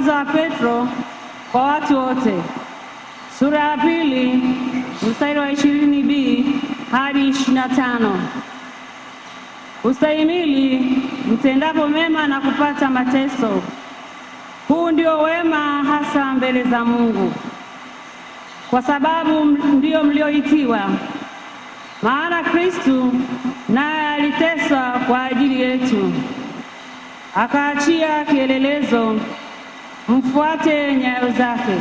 kwanza wa Petro kwa watu wote, sura ya 2 mstari wa 20b hadi 25. Ustahimili mtendapo mema na kupata mateso, huu ndio wema hasa mbele za Mungu, kwa sababu ndio mlioitiwa. Maana Kristo naye aliteswa kwa ajili yetu, akaachia kielelezo, mfuate nyayo zake.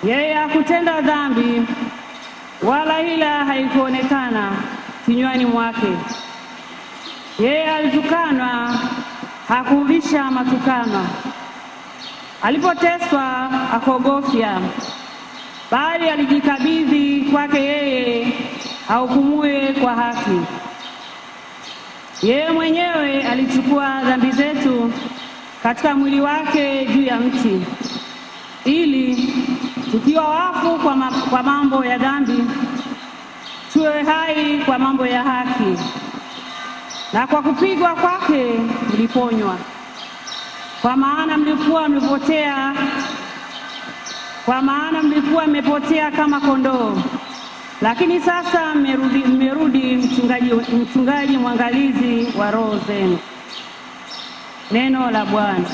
Yeye hakutenda dhambi, wala hila haikuonekana kinywani mwake. Yeye alitukanwa, hakurudisha matukano. Alipoteswa hakuogofya, bali alijikabidhi kwake yeye ahukumuye kwa haki. Yeye mwenyewe alichukua dhambi zetu katika mwili wake juu ya mti, ili tukiwa wafu kwa mambo ya dhambi, tuwe hai kwa mambo ya haki. Na kwa kupigwa kwake mliponywa. Kwa maana mlikuwa mmepotea kama kondoo, lakini sasa mmerudi mchungaji mwangalizi wa roho zenu. Neno la Bwana.